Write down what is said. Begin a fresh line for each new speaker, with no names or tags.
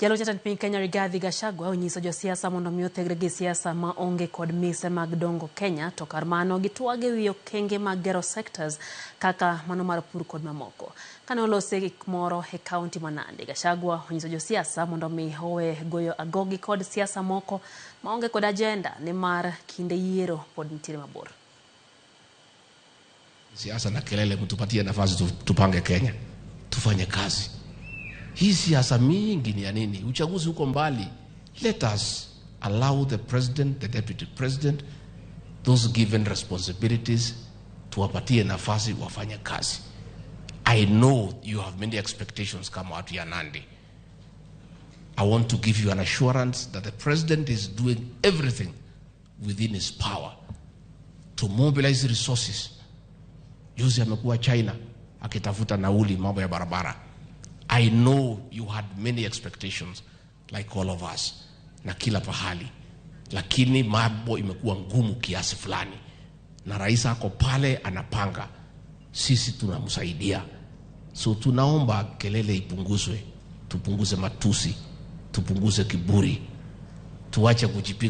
Jalo jatend piny Kenya Rigathi Gachagua onyiso josiasa mondo mi othegre gi siasa ma onge kod mise mag dongo Kenya to kar mano gitwage wi okenge mag gero sectors kaka mano mar pur kod mamoko. Kane olose gik moro e kaunti ma Nandi, Gachagua onyiso josiasa mondo mi owe goyo agogi kod siasa moko ma onge kod agenda ni mar kinde yiero pod nitiere mabor.
Siasa na kelele kutupatia nafasi tupange Kenya, tufanye kazi. Hii siasa mingi ni ya nini? Uchaguzi uko mbali. Let us allow the president, the deputy president, those given responsibilities, tuwapatie nafasi wafanye kazi. I know you have many expectations come out ya Nandi. I want to give you an assurance that the president is doing everything within his power to mobilize resources. Juzi amekuwa China akitafuta nauli mambo ya barabara. I know you had many expectations like all of us na kila pahali, lakini mambo imekuwa ngumu kiasi fulani na rais ako pale anapanga, sisi tunamsaidia. So tunaomba kelele ipunguzwe, tupunguze matusi, tupunguze kiburi, tuache kujipiga